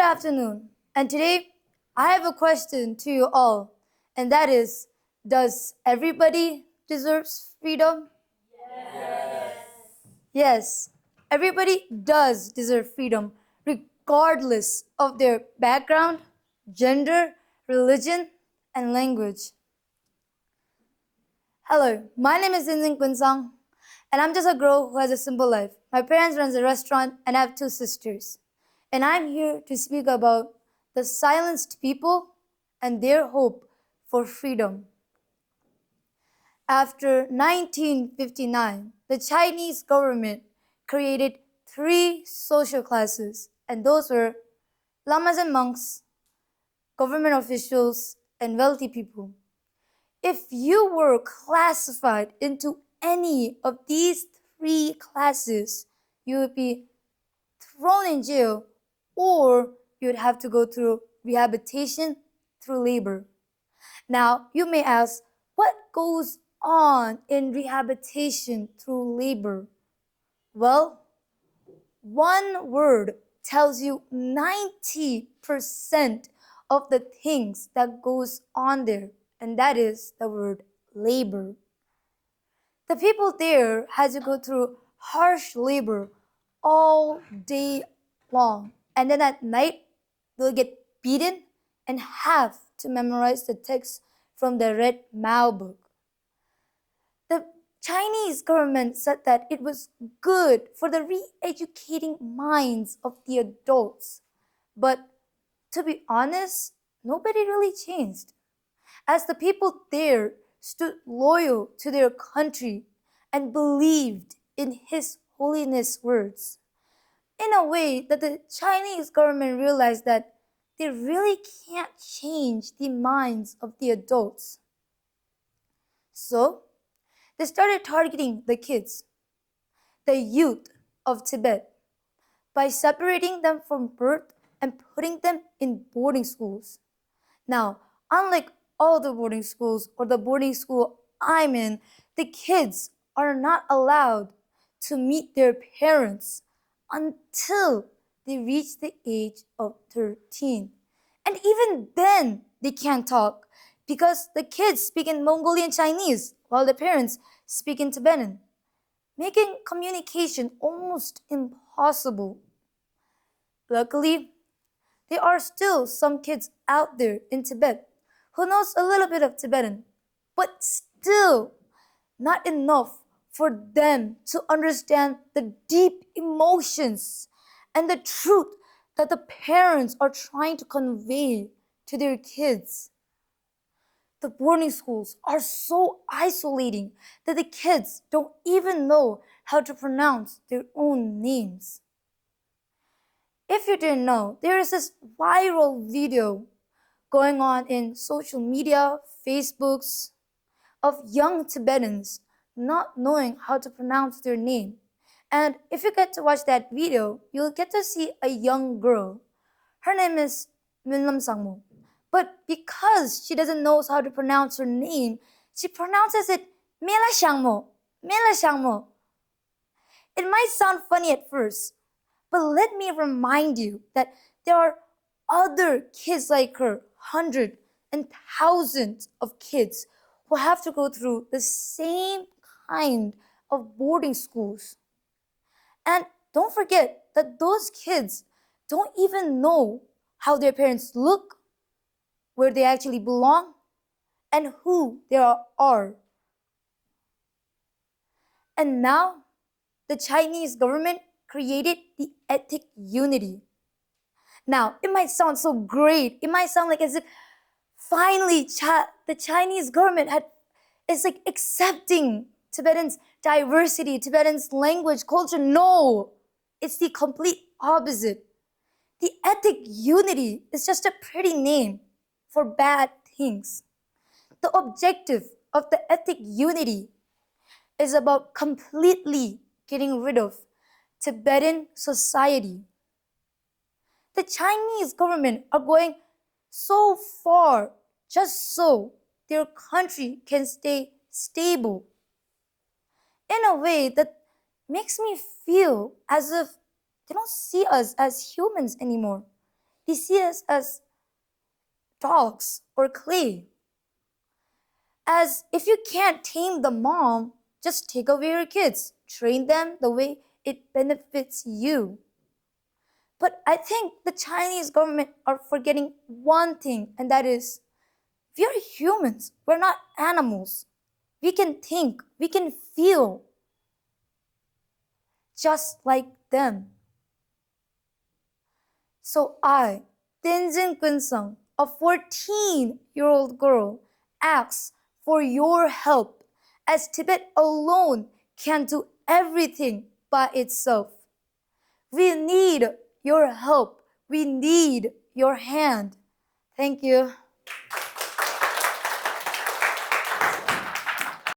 afternoon, and today I have a question to you all, and that is, does everybody deserves freedom? Yes, everybody does deserve freedom, regardless of their background, gender, religion, and language. Hello, my name is Tenzin Kunsang, and I'm just a girl who has a simple life. My parents run a restaurant, and I have two sisters. And I'm here to speak about the silenced people and their hope for freedom. After 1959, the Chinese government created three social classes, and those were lamas and monks, government officials, and wealthy people. If you were classified into any of these three classes, you would be thrown in jail or you'd have to go through rehabilitation through labor. Now, you may ask, what goes on in rehabilitation through labor? Well, one word tells you 90% of the things that goes on there, and that is the word labor. The people there had to go through harsh labor all day long, and then at night they'll get beaten and have to memorize the text from the Red Mao book. The Chinese government said that it was good for the re-educating minds of the adults. But to be honest, nobody really changed. As the people there stood loyal to their country and believed in His Holiness words, in a way that the Chinese government realized that they really can't change the minds of the adults. So, they started targeting the kids, the youth of Tibet, by separating them from birth and putting them in boarding schools. Now, unlike all the boarding schools or the boarding school I'm in, the kids are not allowed to meet their parents until they reach the age of 13. And even then, they can't talk because the kids speak in Mongolian Chinese while the parents speak in Tibetan, making communication almost impossible. Luckily, there are still some kids out there in Tibet who knows a little bit of Tibetan, but still not enough for them to understand the deep emotions and the truth that the parents are trying to convey to their kids. The boarding schools are so isolating that the kids don't even know how to pronounce their own names. If you didn't know, there is this viral video going on in social media, Facebooks, of young Tibetans not knowing how to pronounce their name. And if you get to watch that video, you'll get to see a young girl. Her name is Minlam Sangmo. But because she doesn't know how to pronounce her name, she pronounces it Mela Shangmo, Mela Shangmo. It might sound funny at first, but let me remind you that there are other kids like her, hundreds and thousands of kids who have to go through the same kind of boarding schools. And don't forget that those kids don't even know how their parents look, where they actually belong, and who they are. And now, the Chinese government created the ethnic unity. Now, it might sound so great. It might sound like as if finally the Chinese government is like accepting Tibetan's diversity, Tibetan's language, culture. No, it's the complete opposite. The ethnic unity is just a pretty name for bad things. The objective of the ethnic unity is about completely getting rid of Tibetan society. The Chinese government are going so far just so their country can stay stable in a way that makes me feel as if they don't see us as humans anymore. They see us as dogs or clay. As if you can't tame the mom, just take away your kids, train them the way it benefits you. But I think the Chinese government are forgetting one thing, and that is we are humans, we're not animals. We can think, we can feel just like them. So I, Tenzin Kunsang, a 14-year-old girl, asks for your help, as Tibet alone can't do everything by itself. We need your help. We need your hand. Thank you.